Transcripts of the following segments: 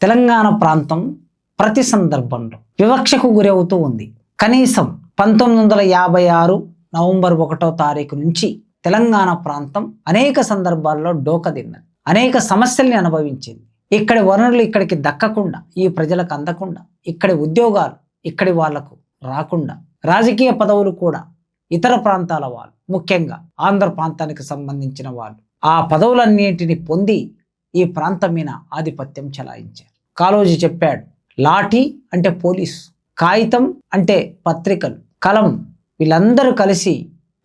తెలంగాణ ప్రాంతం ప్రతి సందర్భంలో వివక్షకు గురవుతూ ఉంది. కనీసం 1956 నవంబర్ 1వ తారీఖు నుంచి తెలంగాణ ప్రాంతం అనేక సందర్భాల్లో డోకదిన్నది, అనేక సమస్యల్ని అనుభవించింది. ఇక్కడి వనరులు ఇక్కడికి దక్కకుండా, ఈ ప్రజలకు అందకుండా, ఇక్కడి ఉద్యోగాలు ఇక్కడి వాళ్లకు రాకుండా, రాజకీయ పదవులు కూడా ఇతర ప్రాంతాల వాళ్ళు, ముఖ్యంగా ఆంధ్ర ప్రాంతానికి సంబంధించిన వాళ్ళు ఆ పదవులన్నింటిని పొంది ఈ ప్రాంతం మీద ఆధిపత్యం చెలాయించారు. కాళోజీ చెప్పాడు, లాఠీ అంటే పోలీసు, కాగితం అంటే పత్రికలు, కలం వీళ్ళందరూ కలిసి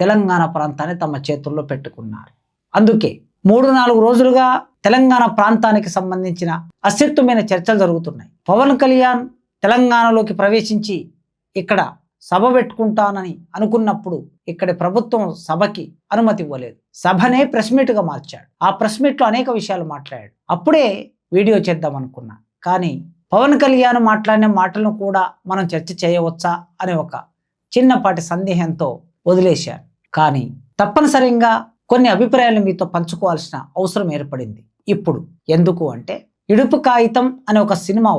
తెలంగాణ ప్రాంతాన్ని తమ చేతుల్లో పెట్టుకున్నారు. అందుకే 3-4 రోజులుగా తెలంగాణ ప్రాంతానికి సంబంధించిన అస్తిత్వమైన చర్చలు జరుగుతున్నాయి. పవన్ కళ్యాణ్ తెలంగాణలోకి ప్రవేశించి ఇక్కడ సభ పెట్టుకుంటానని అనుకున్నప్పుడు ఇక్కడి ప్రభుత్వం సభకి అనుమతి ఇవ్వలేదు. సభనే ప్రెస్ మీట్గా మార్చాడు. ఆ ప్రెస్ మీట్లో అనేక విషయాలు మాట్లాడాడు. అప్పుడే వీడియో చేద్దాం అనుకున్నా, కానీ పవన్ కళ్యాణ్ మాట్లాడిన మాటలను కూడా మనం చర్చ చేయవచ్చా అనే ఒక చిన్నపాటి సందేహంతో వదిలేశాను. కానీ తప్పనిసరిగా కొన్ని అభిప్రాయాలను మీతో పంచుకోవాల్సిన అవసరం ఏర్పడింది ఇప్పుడు. ఎందుకు అంటే, ఇడుపు కాగితం అనే ఒక సినిమా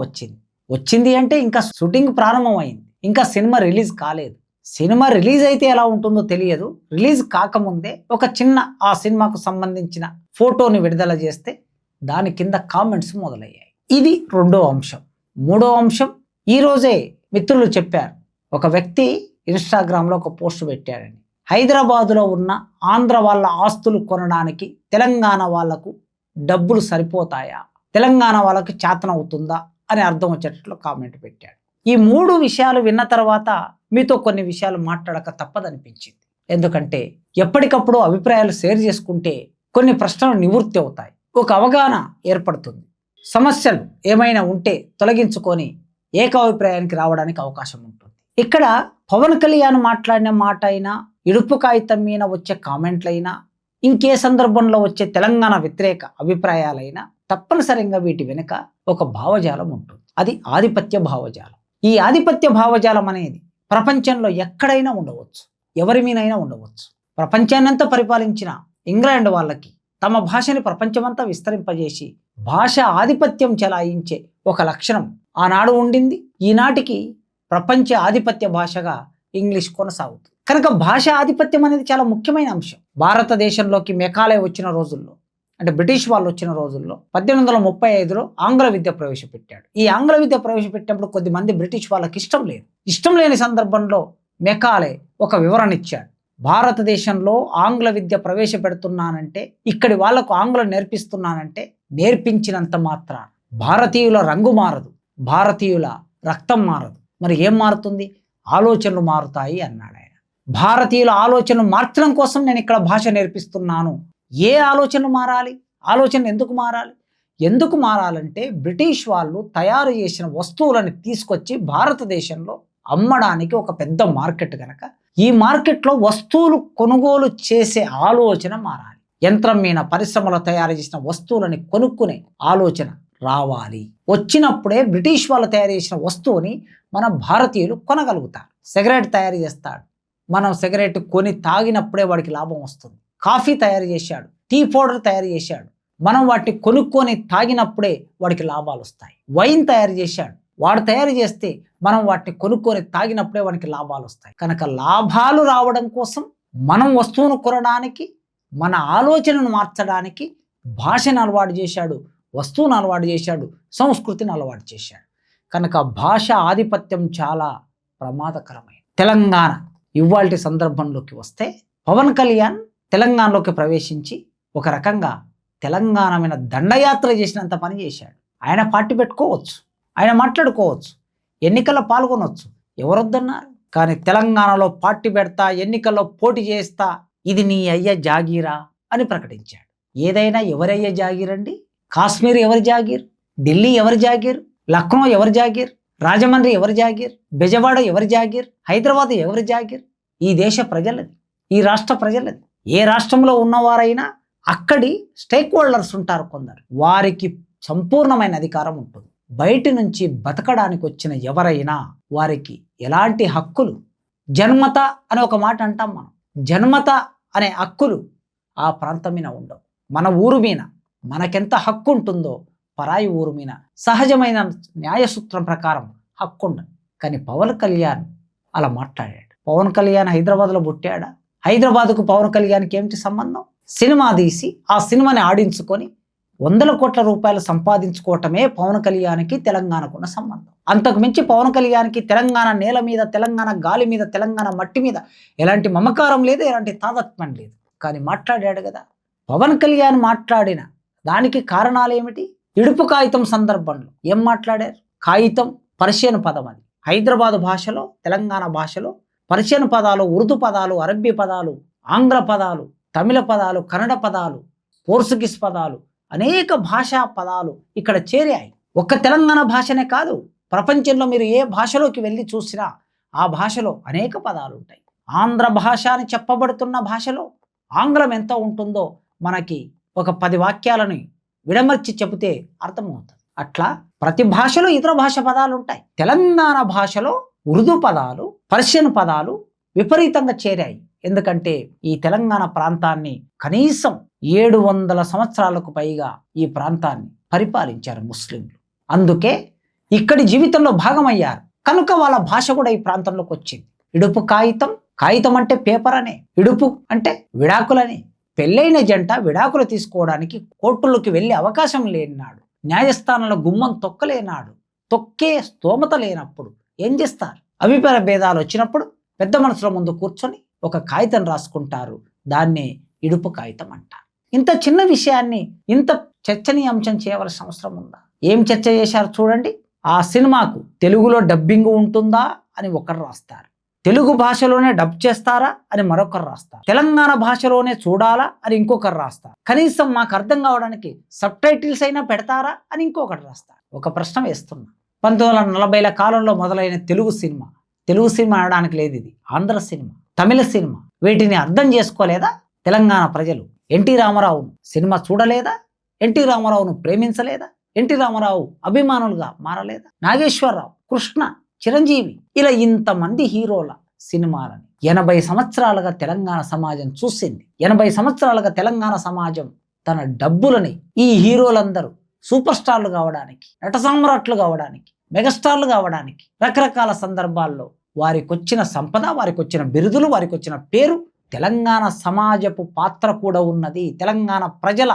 వచ్చింది అంటే ఇంకా షూటింగ్ ప్రారంభమైంది, ఇంకా సినిమా రిలీజ్ కాలేదు. సినిమా రిలీజ్ అయితే ఎలా ఉంటుందో తెలియదు. రిలీజ్ కాకముందే ఒక చిన్న ఆ సినిమాకు సంబంధించిన ఫోటోని విడుదల చేస్తే దాని కింద కామెంట్స్ మొదలయ్యాయి. ఇది రెండో అంశం. మూడో అంశం, ఈరోజే మిత్రులు చెప్పారు, ఒక వ్యక్తి ఇన్స్టాగ్రామ్లో ఒక పోస్ట్ పెట్టాడని, హైదరాబాదులో ఉన్న ఆంధ్ర వాళ్ళ ఆస్తులు కొనడానికి తెలంగాణ వాళ్లకు డబ్బులు సరిపోతాయా, తెలంగాణ వాళ్ళకి చేతనవుతుందా అని అర్థం వచ్చేటట్లు కామెంట్ పెట్టాడు. ఈ 3 విషయాలు విన్న తర్వాత మీతో కొన్ని విషయాలు మాట్లాడక తప్పదనిపించింది. ఎందుకంటే ఎప్పటికప్పుడు అభిప్రాయాలు షేర్ చేసుకుంటే కొన్ని ప్రశ్నలు నివృత్తి అవుతాయి, ఒక అవగాహన ఏర్పడుతుంది, సమస్యలు ఏమైనా ఉంటే తొలగించుకొని ఏకాభిప్రాయానికి రావడానికి అవకాశం ఉంటుంది. ఇక్కడ పవన్ కళ్యాణ్ మాట్లాడిన మాట అయినా, ఇడుపు కాగితం మీద వచ్చే కామెంట్లైనా, ఇంకే సందర్భంలో వచ్చే తెలంగాణ వ్యతిరేక అభిప్రాయాలైనా తప్పనిసరిగా వీటి వెనుక ఒక భావజాలం ఉంటుంది. అది ఆధిపత్య భావజాలం. ఈ ఆధిపత్య భావజాలం అనేది ప్రపంచంలో ఎక్కడైనా ఉండవచ్చు, ఎవరి మీదైనా ఉండవచ్చు. ప్రపంచాన్నంతా పరిపాలించిన ఇంగ్లాండ్ వాళ్ళకి తమ భాషని ప్రపంచమంతా విస్తరింపజేసి భాష ఆధిపత్యం చెలాయించే ఒక లక్షణం ఆనాడు ఉండింది. ఈనాటికి ప్రపంచ ఆధిపత్య భాషగా ఇంగ్లీష్ కొనసాగుతుంది. కనుక భాష ఆధిపత్యం అనేది చాలా ముఖ్యమైన అంశం. భారతదేశంలోకి మెకాలే వచ్చిన రోజుల్లో, అంటే బ్రిటిష్ వాళ్ళు వచ్చిన రోజుల్లో 1835లో ఆంగ్ల విద్య ప్రవేశపెట్టాడు. ఈ ఆంగ్ల విద్య ప్రవేశపెట్టినప్పుడు కొద్దిమంది బ్రిటిష్ వాళ్ళకి ఇష్టం లేని సందర్భంలో మెకాలే ఒక వివరణ ఇచ్చాడు. భారతదేశంలో ఆంగ్ల విద్య ప్రవేశపెడుతున్నానంటే, ఇక్కడి వాళ్లకు ఆంగ్లం నేర్పిస్తున్నానంటే, నేర్పించినంత మాత్రాన భారతీయుల రంగు మారదు, భారతీయుల రక్తం మారదు. మరి ఏం మారుతుంది? ఆలోచనలు మారుతాయి అన్నాడు ఆయన. భారతీయుల ఆలోచనలు మార్చడం కోసం నేను ఇక్కడ భాష నేర్పిస్తున్నాను. ఏ ఆలోచనలు మారాలి? ఆలోచన ఎందుకు మారాలంటే, బ్రిటిష్ వాళ్ళు తయారు చేసిన వస్తువులను తీసుకొచ్చి భారతదేశంలో అమ్మడానికి ఒక పెద్ద మార్కెట్ కనుక, ఈ మార్కెట్లో వస్తువులు కొనుగోలు చేసే ఆలోచన మారాలి. యంత్రం మీద పరిశ్రమలో తయారు చేసిన వస్తువులని కొనుక్కునే ఆలోచన రావాలి. వచ్చినప్పుడే బ్రిటిష్ వాళ్ళు తయారు చేసిన వస్తువుని మన భారతీయులు కొనగలుగుతారు. సిగరెట్ తయారు చేస్తాడు, మనం సిగరెట్ కొని తాగినప్పుడే వాడికి లాభం వస్తుంది. కాఫీ తయారు చేశాడు, టీ పౌడర్ తయారు చేశాడు, మనం వాటిని కొనుక్కొని తాగినప్పుడే వాడికి లాభాలు వస్తాయి. వైన్ తయారు చేశాడు, వాడు తయారు చేస్తే మనం వాటిని కొనుక్కొని తాగినప్పుడే వాడికి లాభాలు వస్తాయి. కనుక లాభాలు రావడం కోసం మనం వస్తువును కొనడానికి, మన ఆలోచనను మార్చడానికి భాషను అలవాటు చేశాడు, వస్తువును అలవాటు చేశాడు, సంస్కృతిని అలవాటు చేశాడు. కనుక భాష ఆధిపత్యం చాలా ప్రమాదకరమైనది. తెలంగాణ ఇవాల్టి సందర్భంలోకి వస్తే, పవన్ కళ్యాణ్ తెలంగాణలోకి ప్రవేశించి ఒక రకంగా తెలంగాణ మీద దండయాత్ర చేసినంత పని చేశాడు. ఆయన పార్టీ పెట్టుకోవచ్చు, ఆయన మాట్లాడుకోవచ్చు, ఎన్నికల్లో పాల్గొనవచ్చు, ఎవరొద్దన్నారు. కానీ తెలంగాణలో పార్టీ పెడతా, ఎన్నికల్లో పోటీ చేస్తా, ఇది నీ అయ్య జాగీరా అని ప్రకటించాడు. ఏదైనా ఎవరయ్య జాగీరండి? కాశ్మీర్ ఎవరి జాగీర్? ఢిల్లీ ఎవరి జాగీర్? లక్నో ఎవరి జాగీర్? రాజమండ్రి ఎవరి జాగీర్? బెజవాడ ఎవరి జాగీర్? హైదరాబాద్ ఎవరి జాగీర్? ఈ దేశ ప్రజలది, ఈ రాష్ట్ర ప్రజలది. ఏ రాష్ట్రంలో ఉన్నవారైనా అక్కడి స్టేక్ హోల్డర్స్ ఉంటారు కొందరు, వారికి సంపూర్ణమైన అధికారం ఉంటుంది. బయటి నుంచి బతకడానికి వచ్చిన ఎవరైనా వారికి ఎలాంటి హక్కులు, జన్మత అనే ఒక మాట అంటాం మనం, జన్మత అనే హక్కులు ఆ ప్రాంతం మీద ఉండవు. మన ఊరు మీద మనకెంత హక్కు ఉంటుందో పరాయి ఊరు మీద సహజమైన న్యాయసూత్రం ప్రకారం హక్కు ఉండదు. కానీ పవన్ కళ్యాణ్ అలా మాట్లాడాడు. పవన్ కళ్యాణ్ హైదరాబాద్లో పుట్టాడా? హైదరాబాద్కు పవన్ కళ్యాణ్కి ఏమిటి సంబంధం? సినిమా తీసి ఆ సినిమాని ఆడించుకొని వందల కోట్ల రూపాయలు సంపాదించుకోవటమే పవన్ కళ్యాణ్కి తెలంగాణకున్న సంబంధం. అంతకు మించి పవన్ కళ్యాణ్కి తెలంగాణ నేల మీద, తెలంగాణ గాలి మీద, తెలంగాణ మట్టి మీద ఎలాంటి మమకారం లేదు, ఎలాంటి తాదాత్మ్యం లేదు. కానీ మాట్లాడాడు కదా. పవన్ కళ్యాణ్ మాట్లాడిన దానికి కారణాలు ఏమిటి? ఇడుపు కాగితం సందర్భంలో ఏం మాట్లాడారు? కాగితం పర్షియన్ పదం, అది హైదరాబాద్ భాషలో, తెలంగాణ భాషలో పర్షియన్ పదాలు, ఉర్దూ పదాలు, అరబ్బీ పదాలు, ఆంగ్ల పదాలు, తమిళ పదాలు, కన్నడ పదాలు, పోర్చుగీస్ పదాలు, అనేక భాషా పదాలు ఇక్కడ చేరాయి. ఒక్క తెలంగాణ భాషనే కాదు, ప్రపంచంలో మీరు ఏ భాషలోకి వెళ్ళి చూసినా ఆ భాషలో అనేక పదాలు ఉంటాయి. ఆంధ్ర భాష అని చెప్పబడుతున్న భాషలో ఆంగ్లం ఎంత ఉంటుందో మనకి ఒక 10 వాక్యాలని విడమర్చి చెబితే అర్థమవుతుంది. అట్లా ప్రతి భాషలో ఇతర భాష పదాలు ఉంటాయి. తెలంగాణ భాషలో ఉర్దూ పదాలు, పర్షియన్ పదాలు విపరీతంగా చేరాయి. ఎందుకంటే ఈ తెలంగాణ ప్రాంతాన్ని కనీసం 700 సంవత్సరాలకు పైగా ఈ ప్రాంతాన్ని పరిపాలించారు ముస్లింలు. అందుకే ఇక్కడి జీవితంలో భాగమయ్యారు. కనుక వాళ్ళ భాష కూడా ఈ ప్రాంతంలోకి వచ్చింది. ఇడుపు కాగితం, కాగితం అంటే పేపర్ అనే, ఇడుపు అంటే విడాకులని. పెళ్ళైన జంట విడాకులు తీసుకోవడానికి కోర్టులోకి వెళ్ళే అవకాశం లేనినాడు, న్యాయస్థానంలో గుమ్మం తొక్కలేనాడు, తొక్కే స్తోమత లేనప్పుడు ఏం చేస్తారు? అభిప్రాయ భేదాలు వచ్చినప్పుడు పెద్ద మనుషుల ముందు కూర్చొని ఒక కాగితం రాసుకుంటారు. దాన్నే ఇడుపు కాగితం అంటారు. ఇంత చిన్న విషయాన్ని ఇంత చర్చనీయాంశం చేయవలసిన అవసరం ఉందా? ఏం చర్చ చేశారు చూడండి. ఆ సినిమాకు తెలుగులో డబ్బింగ్ ఉంటుందా అని ఒకరు రాస్తారు, తెలుగు భాషలోనే డబ్ చేస్తారా అని మరొకరు రాస్తారు, తెలంగాణ భాషలోనే చూడాలా అని ఇంకొకరు రాస్తారు, కనీసం మాకు అర్థం కావడానికి సబ్ టైటిల్స్ అయినా పెడతారా అని ఇంకొకరు రాస్తారు. ఒక ప్రశ్న వేస్తున్నా. 1940ల కాలంలో మొదలైన తెలుగు సినిమా అనడానికి లేదు, ఇది ఆంధ్ర సినిమా, తమిళ సినిమా. వీటిని అర్థం చేసుకోలేదా తెలంగాణ ప్రజలు? ఎన్టీ రామారావును సినిమా చూడలేదా? ఎన్టీ రామారావును ప్రేమించలేదా? ఎన్టీ రామారావు అభిమానులుగా మారలేదా? నాగేశ్వరరావు, కృష్ణ, చిరంజీవి, ఇలా ఇంతమంది హీరోల సినిమాలని 80 సంవత్సరాలుగా తెలంగాణ సమాజం చూసింది. 80 సంవత్సరాలుగా తెలంగాణ సమాజం తన డబ్బులని ఈ హీరోలందరూ సూపర్ స్టార్లు కావడానికి, నట సామ్రాట్లు కావడానికి, మెగాస్టార్లు కావడానికి రకరకాల సందర్భాల్లో వారికి వచ్చిన సంపద, వారికి వచ్చిన బిరుదులు, వారికి వచ్చిన పేరు, తెలంగాణ సమాజపు పాత్ర కూడా ఉన్నది, తెలంగాణ ప్రజల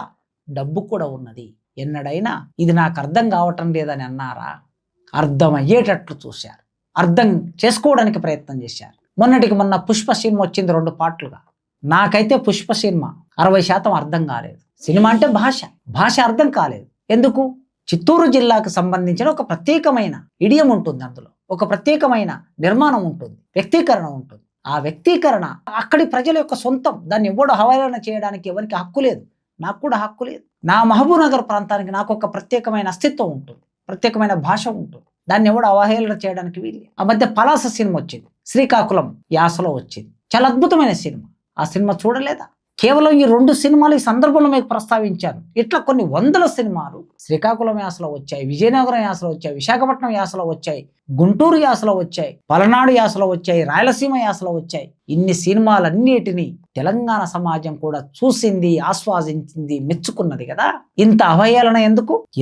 డబ్బు కూడా ఉన్నది. ఎన్నడైనా ఇది నాకు అర్థం కావటం లేదని అన్నారా? అర్థమయ్యేటట్లు చూశారు, అర్థం చేసుకోవడానికి ప్రయత్నం చేశారు. మొన్నటికి మొన్న పుష్ప సినిమా వచ్చింది 2 పార్ట్లుగా. నాకైతే పుష్ప సినిమా 60% అర్థం కాలేదు. సినిమా అంటే భాష అర్థం కాలేదు. ఎందుకు? చిత్తూరు జిల్లాకు సంబంధించిన ఒక ప్రత్యేకమైన ఇడియం ఉంటుంది, అందులో ఒక ప్రత్యేకమైన నిర్మాణం ఉంటుంది, వ్యక్తీకరణ ఉంటుంది. ఆ వ్యక్తీకరణ అక్కడి ప్రజల యొక్క సొంతం. దాన్ని ఎవడు హవాలన చేయడానికి ఎవరికి హక్కు లేదు, నాకు కూడా హక్కు లేదు. నా మహబూబ్ నగర్ ప్రాంతానికి నాకు ఒక ప్రత్యేకమైన అస్తిత్వం ఉంటుంది, ప్రత్యేకమైన భాష ఉంటుంది. దాన్ని ఎవడు అవహేళన చేయడానికి వీలు. ఆ మధ్య పలాస సినిమా వచ్చింది, శ్రీకాకుళం యాసలో వచ్చింది, చాలా అద్భుతమైన సినిమా. ఆ సినిమా చూడలేదా? కేవలం ఈ 2 సినిమాలు ఈ సందర్భంలో మీకు ప్రస్తావించాను. ఇట్లా కొన్ని వందల సినిమాలు శ్రీకాకుళం యాసలో వచ్చాయి, విజయనగరం యాసలో వచ్చాయి, విశాఖపట్నం యాసలో వచ్చాయి, గుంటూరు యాసలో వచ్చాయి, పలనాడు యాసలో వచ్చాయి, రాయలసీమ యాసలో వచ్చాయి. ఇన్ని సినిమాలన్నిటినీ తెలంగాణ సమాజం కూడా చూసింది, ఆస్వాదించింది, మెచ్చుకున్నది కదా. ఇంత అవహేళన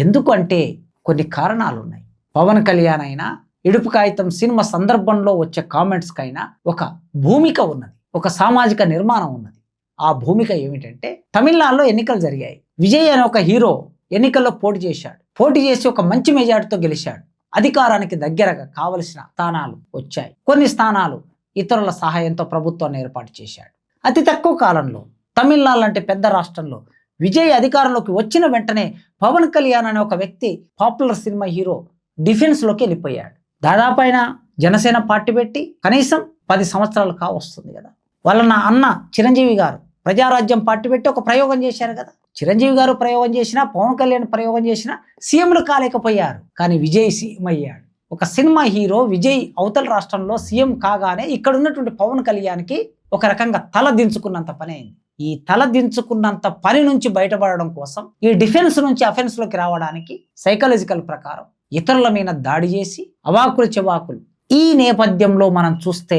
ఎందుకు అంటే కొన్ని కారణాలు ఉన్నాయి. పవన్ కళ్యాణ్ అయినా, ఇడుపు కాగితం సినిమా సందర్భంలో వచ్చే కామెంట్స్కైనా ఒక భూమిక ఉన్నది, ఒక సామాజిక నిర్మాణం ఉన్నది. ఆ భూమిక ఏమిటంటే, తమిళనాడులో ఎన్నికలు జరిగాయి. విజయ్ అనే ఒక హీరో ఎన్నికల్లో పోటీ చేసి ఒక మంచి మెజార్టీతో గెలిచాడు. అధికారానికి దగ్గరగా కావలసిన స్థానాలు వచ్చాయి. కొన్ని స్థానాలు ఇతరుల సహాయంతో ప్రభుత్వాన్ని ఏర్పాటు చేశాడు. అతి తక్కువ కాలంలో తమిళనాడు లాంటి పెద్ద రాష్ట్రంలో విజయ్ అధికారంలోకి వచ్చిన వెంటనే పవన్ కళ్యాణ్ అనే ఒక వ్యక్తి, పాపులర్ సినిమా హీరో, డిఫెన్స్లోకి వెళ్ళిపోయాడు. దాదాపు ఆయన జనసేన పార్టీ పెట్టి కనీసం 10 సంవత్సరాలు కావస్తుంది కదా. వాళ్ళ నా అన్న చిరంజీవి గారు ప్రజారాజ్యం పార్టీ పెట్టి ఒక ప్రయోగం చేశారు కదా. చిరంజీవి గారు ప్రయోగం చేసినా, పవన్ కళ్యాణ్ ప్రయోగం చేసినా సీఎంలు కాలేకపోయారు. కానీ విజయ్ సీఎం అయ్యాడు. ఒక సినిమా హీరో విజయ్ అవతల రాష్ట్రంలో సీఎం కాగానే ఇక్కడ ఉన్నటువంటి పవన్ కళ్యాణ్కి ఒక రకంగా తల దించుకున్నంత పని అయింది. ఈ తల దించుకున్నంత పని నుంచి బయటపడడం కోసం, ఈ డిఫెన్స్ నుంచి అఫెన్స్లోకి రావడానికి సైకాలజికల్ ప్రకారం ఇతరుల మీద దాడి చేసి అవాకులు చెవాకులు. ఈ నేపథ్యంలో మనం చూస్తే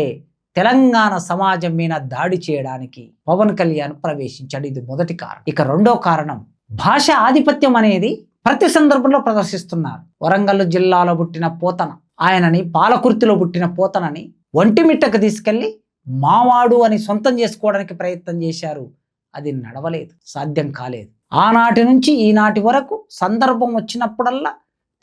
తెలంగాణ సమాజం మీద దాడి చేయడానికి పవన్ కళ్యాణ్ ప్రవేశించాడు. ఇది మొదటి కారణం. ఇక రెండో కారణం, భాష ఆధిపత్యం అనేది ప్రతి సందర్భంలో ప్రదర్శిస్తున్నారు. వరంగల్ జిల్లాలో పుట్టిన పోతన ఆయనని, పాలకుర్తిలో పుట్టిన పోతనని ఒంటిమిట్టకు తీసుకెళ్లి మావాడు అని సొంతం చేసుకోవడానికి ప్రయత్నం చేశారు. అది నడవలేదు, సాధ్యం కాలేదు. ఆనాటి నుంచి ఈనాటి వరకు సందర్భం వచ్చినప్పుడల్లా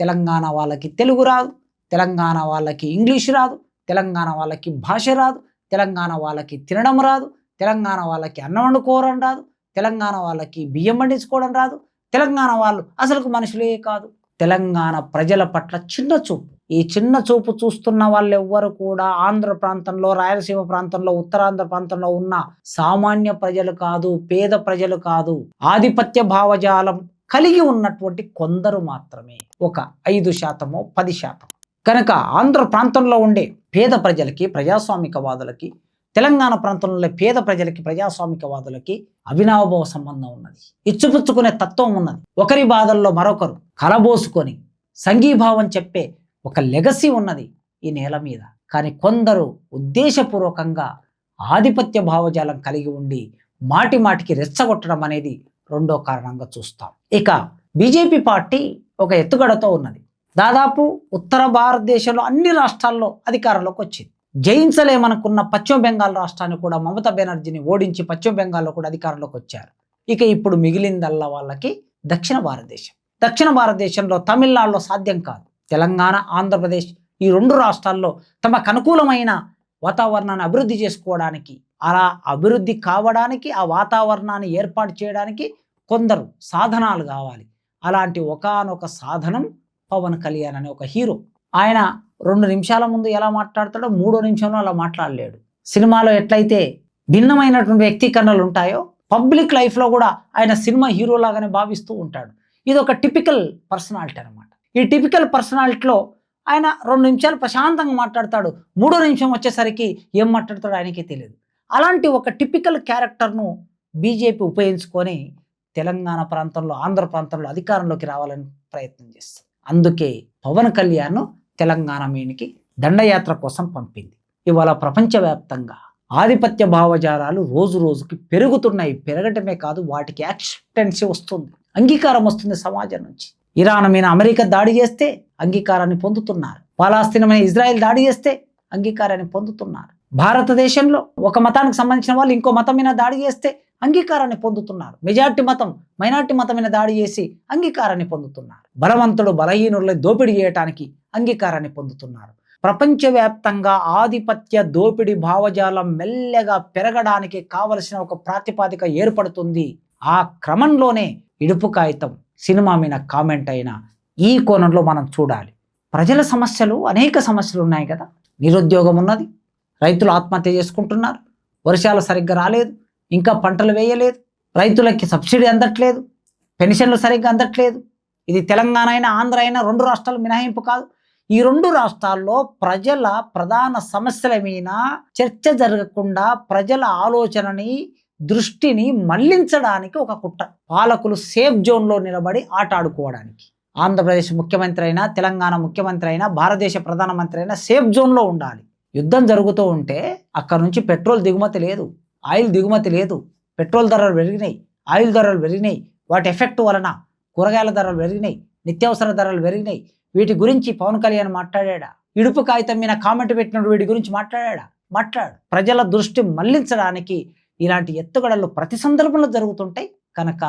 తెలంగాణ వాళ్ళకి తెలుగు రాదు, తెలంగాణ వాళ్ళకి ఇంగ్లీష్ రాదు, తెలంగాణ వాళ్ళకి భాష రాదు, తెలంగాణ వాళ్ళకి తినడం రాదు, తెలంగాణ వాళ్ళకి అన్నం వండుకోవడం రాదు, తెలంగాణ వాళ్ళకి బియ్యం పండించుకోవడం రాదు, తెలంగాణ వాళ్ళు అసలుకు మనుషులే కాదు. తెలంగాణ ప్రజల పట్ల చిన్న చూపు. ఈ చిన్న చూపు చూస్తున్న వాళ్ళు ఎవ్వరు కూడా ఆంధ్ర ప్రాంతంలో, రాయలసీమ ప్రాంతంలో, ఉత్తరాంధ్ర ప్రాంతంలో ఉన్న సామాన్య ప్రజలు కాదు, పేద ప్రజలు కాదు. ఆధిపత్య భావజాలం కలిగి ఉన్నటువంటి కొందరు మాత్రమే, ఒక 5%, 10%. కనుక ఆంధ్ర ప్రాంతంలో ఉండే పేద ప్రజలకి, ప్రజాస్వామికవాదులకి, తెలంగాణ ప్రాంతంలో పేద ప్రజలకి, ప్రజాస్వామికవాదులకి అవినాభావ సంబంధం ఉన్నది. ఇచ్చిపుచ్చుకునే తత్వం ఉన్నది. ఒకరి బాధల్లో మరొకరు కలబోసుకొని సంఘీభావం చెప్పే ఒక లెగసీ ఉన్నది ఈ నేల మీద. కానీ కొందరు ఉద్దేశపూర్వకంగా ఆధిపత్య భావజాలం కలిగి ఉండి మాటి మాటికి రెచ్చగొట్టడం అనేది రెండో కారణంగా చూస్తాం. ఇక బీజేపీ పార్టీ ఒక ఎత్తుగడతో ఉన్నది. దాదాపు ఉత్తర భారతదేశంలో అన్ని రాష్ట్రాల్లో అధికారంలోకి వచ్చింది. జయించలేమనుకున్న పశ్చిమ బెంగాల్ రాష్ట్రాన్ని కూడా మమతా బెనర్జీని ఓడించి పశ్చిమ బెంగాల్లో కూడా అధికారంలోకి వచ్చారు. ఇక ఇప్పుడు మిగిలిందల్లా వాళ్ళకి దక్షిణ భారతదేశం. దక్షిణ భారతదేశంలో తమిళనాడులో సాధ్యం కాదు. తెలంగాణ, ఆంధ్రప్రదేశ్ ఈ 2 రాష్ట్రాల్లో తమకు అనుకూలమైన వాతావరణాన్ని అభివృద్ధి చేసుకోవడానికి, అలా అభివృద్ధి కావడానికి, ఆ వాతావరణాన్ని ఏర్పాటు చేయడానికి కొందరు సాధనాలు కావాలి. అలాంటి ఒకానొక సాధనం పవన్ కళ్యాణ్ అనే ఒక హీరో. ఆయన 2 నిమిషాల ముందు ఎలా మాట్లాడతాడో 3వ నిమిషంలో అలా మాట్లాడలేడు. సినిమాలో ఎట్లయితే భిన్నమైనటువంటి వ్యక్తీకరణలు ఉంటాయో పబ్లిక్ లైఫ్లో కూడా ఆయన సినిమా హీరో లాగానే భావిస్తూ ఉంటాడు. ఇది ఒక టిపికల్ పర్సనాలిటీ అనమాట. ఈ టిపికల్ పర్సనాలిటీలో ఆయన 2 నిమిషాలు ప్రశాంతంగా మాట్లాడతాడు, 3వ నిమిషం వచ్చేసరికి ఏం మాట్లాడతాడో ఆయనకే తెలియదు. అలాంటి ఒక టిపికల్ క్యారెక్టర్ను బీజేపీ ఉపయోగించుకొని తెలంగాణ ప్రాంతంలో, ఆంధ్ర ప్రాంతంలో అధికారంలోకి రావాలని ప్రయత్నం చేస్తుంది. అందుకే పవన్ కళ్యాణ్ తెలంగాణ మీనికి దండయాత్ర కోసం పంపింది. ఇవాళ ప్రపంచవ్యాప్తంగా ఆధిపత్య భావజాలాలు రోజు రోజుకి పెరుగుతున్నాయి. పెరగటమే కాదు, వాటికి యాక్సెప్టెన్సీ వస్తుంది, అంగీకారం వస్తుంది సమాజం నుంచి. ఇరాన్ మీద అమెరికా దాడి చేస్తే అంగీకారాన్ని పొందుతున్నారు. పాలస్తీనా మీద ఇజ్రాయెల్ దాడి చేస్తే అంగీకారాన్ని పొందుతున్నారు. భారతదేశంలో ఒక మతానికి సంబంధించిన వాళ్ళు ఇంకో మతం మీద దాడి చేస్తే అంగీకారాన్ని పొందుతున్నారు. మెజార్టీ మతం మైనార్టీ మతం మీద దాడి చేసి అంగీకారాన్ని పొందుతున్నారు. బలవంతుడు బలహీనులను దోపిడీ చేయటానికి అంగీకారాన్ని పొందుతున్నారు. ప్రపంచవ్యాప్తంగా ఆధిపత్య దోపిడీ భావజాలం మెల్లగా పెరగడానికి కావలసిన ఒక ప్రాతిపాదిక ఏర్పడుతుంది. ఆ క్రమంలోనే ఇడుపు కాగితం సినిమా మీద కామెంట్ అయిన ఈ కోణంలో మనం చూడాలి. ప్రజల సమస్యలు, అనేక సమస్యలు ఉన్నాయి కదా. నిరుద్యోగం ఉన్నది, రైతులు ఆత్మహత్య చేసుకుంటున్నారు, వర్షాలు సరిగ్గా రాలేదు, ఇంకా పంటలు వేయలేదు, రైతులకి సబ్సిడీ అందట్లేదు, పెన్షన్లు సరిగ్గా అందట్లేదు. ఇది తెలంగాణ అయినా ఆంధ్ర అయినా 2 రాష్ట్రాలు మినహాయింపు కాదు. ఈ 2 రాష్ట్రాల్లో ప్రజల ప్రధాన సమస్యల మీద చర్చ జరగకుండా ప్రజల ఆలోచనని, దృష్టిని మళ్లించడానికి ఒక కుట్ర. పాలకులు సేఫ్ జోన్లో నిలబడి ఆట ఆడుకోవడానికి. ఆంధ్రప్రదేశ్ ముఖ్యమంత్రి అయినా, తెలంగాణ ముఖ్యమంత్రి అయినా, భారతదేశ ప్రధానమంత్రి అయినా సేఫ్ జోన్లో ఉండాలి. యుద్ధం జరుగుతూ ఉంటే అక్కడ నుంచి పెట్రోల్ దిగుమతి లేదు, ఆయిల్ దిగుమతి లేదు, పెట్రోల్ ధరలు పెరిగినాయి, ఆయిల్ ధరలు పెరిగినాయి. వాటి ఎఫెక్ట్ వలన కూరగాయల ధరలు పెరిగినాయి, నిత్యావసర ధరలు పెరిగినాయి. వీటి గురించి పవన్ కళ్యాణ్ మాట్లాడా? ఇడుపు కాగితం మీద కామెంట్ పెట్టినప్పుడు వీటి గురించి మాట్లాడా? మాట్లాడు. ప్రజల దృష్టి మళ్లించడానికి ఇలాంటి ఎత్తుగడలు ప్రతి సందర్భంలో జరుగుతుంటాయి. కనుక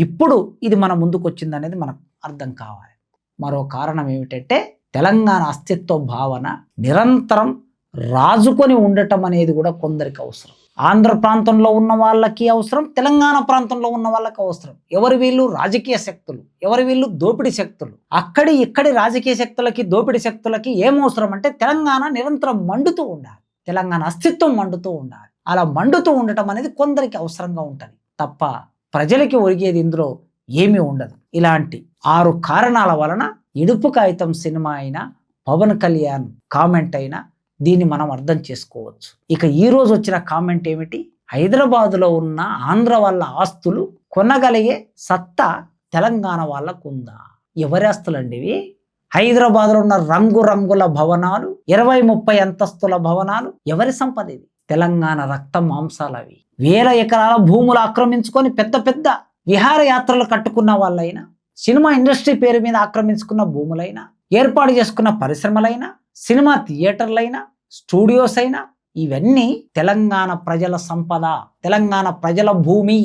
ఇప్పుడు ఇది మన ముందుకు వచ్చింది అనేది మనకు అర్థం కావాలి. మరో కారణం ఏమిటంటే తెలంగాణ అస్తిత్వ భావన నిరంతరం రాజుకొని ఉండటం అనేది కూడా కొందరికి అవసరం. ఆంధ్ర ప్రాంతంలో ఉన్న వాళ్ళకి అవసరం, తెలంగాణ ప్రాంతంలో ఉన్న వాళ్ళకి అవసరం. ఎవరి వీళ్ళు రాజకీయ శక్తులు, ఎవరి వీళ్ళు దోపిడీ శక్తులు. ఇక్కడి రాజకీయ శక్తులకి, దోపిడీ శక్తులకి ఏమవసరం అంటే తెలంగాణ నిరంతరం మండుతూ ఉండాలి, తెలంగాణ అస్తిత్వం మండుతూ ఉండాలి. అలా మండుతూ ఉండటం అనేది కొందరికి అవసరంగా ఉంటుంది తప్ప ప్రజలకి ఒరిగేది ఇందులో ఏమీ ఉండదు. ఇలాంటి 6 కారణాల వలన ఇడుపు కాగితం సినిమా అయినా, పవన్ కళ్యాణ్ కామెంట్ అయినా దీన్ని మనం అర్థం చేసుకోవచ్చు. ఇక ఈ రోజు వచ్చిన కామెంట్ ఏమిటి? హైదరాబాదులో ఉన్న ఆంధ్ర వాళ్ళ ఆస్తులు కొనగలిగే సత్తా తెలంగాణ వాళ్ళకు ఉందా? ఎవరి ఆస్తులండి ఇవి? హైదరాబాద్లో ఉన్న రంగురంగుల భవనాలు, 20-30 అంతస్తుల భవనాలు ఎవరి సంపద ఇది? తెలంగాణ రక్త మాంసాలు అవి. 1000 ఎకరాల భూములు ఆక్రమించుకొని పెద్ద పెద్ద విహారయాత్రలు కట్టుకున్న వాళ్ళైనా, సినిమా ఇండస్ట్రీ పేరు మీద ఆక్రమించుకున్న భూములైనా, ఏర్పాటు చేసుకున్న పరిశ్రమలైనా, సినిమా థియేటర్లైనా, స్టూడియోస్ అయినా, ఇవన్నీ తెలంగాణ ప్రజల సంపద, తెలంగాణ ప్రజల భూమి.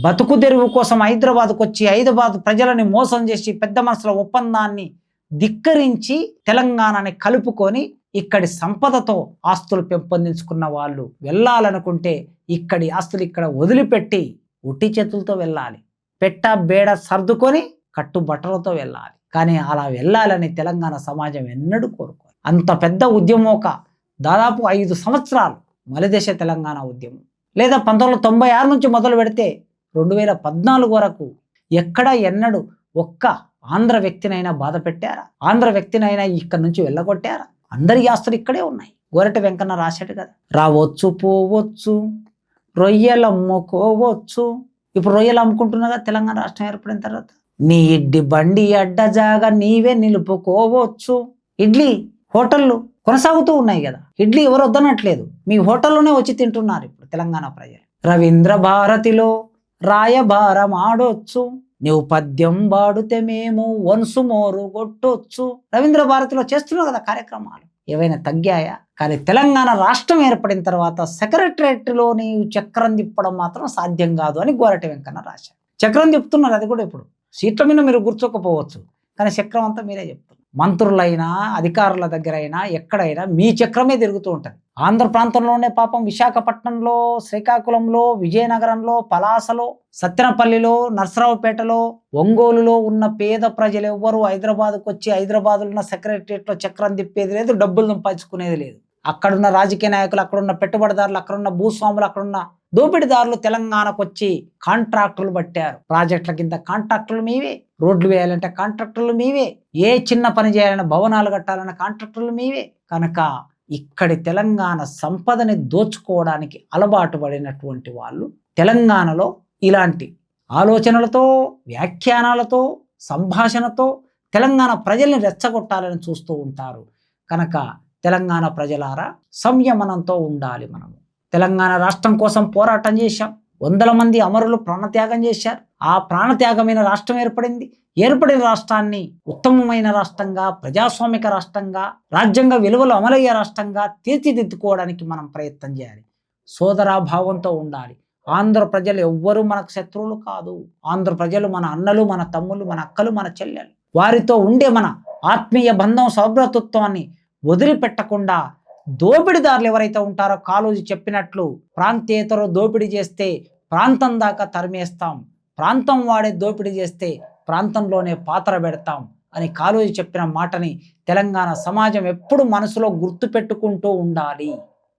బతుకు తెరువు కోసం హైదరాబాద్కు వచ్చి హైదరాబాద్ ప్రజలని మోసం చేసి పెద్ద మనసుల ఒప్పందాన్ని ధిక్కరించి తెలంగాణని కలుపుకొని ఇక్కడి సంపదతో ఆస్తులు పెంపొందించుకున్న వాళ్ళు వెళ్ళాలనుకుంటే ఇక్కడి ఆస్తులు ఇక్కడ వదిలిపెట్టి ఉట్టి చేతులతో వెళ్ళాలి. పెట్ట బేడ సర్దుకొని కట్టుబట్టలతో వెళ్ళాలి. కానీ అలా వెళ్ళాలని తెలంగాణ సమాజం ఎన్నడూ కోరుకోదు. అంత పెద్ద ఉద్యమం దాదాపు 5 సంవత్సరాలు మలిదశ తెలంగాణ ఉద్యమం, లేదా 1996 నుంచి మొదలు పెడితే 2014 వరకు ఎక్కడ ఎన్నడూ ఒక్క ఆంధ్ర వ్యక్తినైనా బాధ పెట్టారా? ఆంధ్ర వ్యక్తినైనా ఇక్కడి నుంచి వెళ్ళగొట్టారా? అందరి ఆస్తులు ఇక్కడే ఉన్నాయి. గోరటి వెంకన్న రాశాడు కదా, రావచ్చు పోవచ్చు రొయ్యలు అమ్ముకోవచ్చు. ఇప్పుడు రొయ్యలు అమ్ముకుంటున్నాగా తెలంగాణ రాష్ట్రం ఏర్పడిన తర్వాత. నీ ఇడ్డి బండి అడ్డజాగా నీవే నిలుపుకోవచ్చు. ఇడ్లీ హోటళ్ళు కొనసాగుతూ ఉన్నాయి కదా, ఇడ్లీ ఎవరు వద్దనట్లేదు, మీ హోటల్లోనే వచ్చి తింటున్నారు ఇప్పుడు తెలంగాణ ప్రజలు. రవీంద్ర భారతిలో రాయబారం ఆడొచ్చు, నువ్వు పద్యం పాడితే మేము వన్సు మోరు కొట్టొచ్చు. రవీంద్ర భారతిలో చేస్తున్నావు కదా కార్యక్రమాలు, ఏవైనా తగ్గాయా? కానీ తెలంగాణ రాష్ట్రం ఏర్పడిన తర్వాత సెక్రటరేట్లో నీవు చక్రం తిప్పడం మాత్రం సాధ్యం కాదు అని గోరటి వెంకన్న రాశారు. చక్రం తిప్పుతున్నారు, అది కూడా ఇప్పుడు సీట్ల మీద మీరు కూర్చోకపోవచ్చు, కానీ చక్రం అంతా మీరే చెప్తున్నారు. మంత్రులైనా అధికారుల దగ్గర అయినా ఎక్కడైనా మీ చక్రమే తిరుగుతూ ఉంటుంది. ఆంధ్ర ప్రాంతంలోనే పాపం విశాఖపట్నంలో, శ్రీకాకుళంలో, విజయనగరంలో, పలాసలో, సత్తెనపల్లిలో, నర్సరావుపేటలో, ఒంగోలులో ఉన్న పేద ప్రజలు ఎవ్వరూ హైదరాబాద్కు వచ్చి హైదరాబాద్లో ఉన్న సెక్రటరియట్లో చక్రం తిప్పేది లేదు, డబ్బులు సంపాదించుకునేది లేదు. అక్కడున్న రాజకీయ నాయకులు, అక్కడున్న పెట్టుబడిదారులు, అక్కడున్న భూస్వాములు, అక్కడున్న దోపిడీదారులు తెలంగాణకు వచ్చి కాంట్రాక్టులు పట్టారు. ప్రాజెక్టుల కింద కాంట్రాక్టులు మీవే, రోడ్లు వేయాలంటే కాంట్రాక్టులు మీవే, ఏ చిన్న పని చేయాలన్నా భవనాలు కట్టాలన్న కాంట్రాక్టులు మీవే. కనుక ఇక్కడి తెలంగాణ సంపదని దోచుకోవడానికి అలవాటు పడినటువంటి వాళ్ళు తెలంగాణలో ఇలాంటి ఆలోచనలతో, వ్యాఖ్యానాలతో, సంభాషణతో తెలంగాణ ప్రజల్ని రెచ్చగొట్టాలని చూస్తూ ఉంటారు. కనుక తెలంగాణ ప్రజలారా సంయమనంతో ఉండాలి. మనము తెలంగాణ రాష్ట్రం కోసం పోరాటం చేశాం, 100 మంది అమరులు ప్రాణత్యాగం చేశారు. ఆ ప్రాణత్యాగమైన రాష్ట్రం ఏర్పడింది. ఏర్పడిన రాష్ట్రాన్ని ఉత్తమమైన రాష్ట్రంగా, ప్రజాస్వామిక రాష్ట్రంగా, రాజ్యాంగ విలువలు అమలయ్యే రాష్ట్రంగా తీర్చిదిద్దుకోవడానికి మనం ప్రయత్నం చేయాలి. సోదరాభావంతో ఉండాలి. ఆంధ్ర ప్రజలు ఎవ్వరూ మనకు శత్రువులు కాదు. ఆంధ్ర ప్రజలు మన అన్నలు, మన తమ్ముళ్ళు, మన అక్కలు, మన చెల్లెలు. వారితో ఉండే మన ఆత్మీయ బంధం, సౌభ్రతత్వాన్ని వదిలిపెట్టకుండా దోపిడీదారులు ఎవరైతే ఉంటారో కాళోజీ చెప్పినట్లు ప్రాంతేతర దోపిడీ చేస్తే ప్రాంతం దాకా తరిమేస్తాం, ప్రాంతం వాడే దోపిడీ చేస్తే ప్రాంతంలోనే పాత్ర పెడతాం అని కాళోజీ చెప్పిన మాటని తెలంగాణ సమాజం ఎప్పుడు మనసులో గుర్తుపెట్టుకుంటూ ఉండాలి.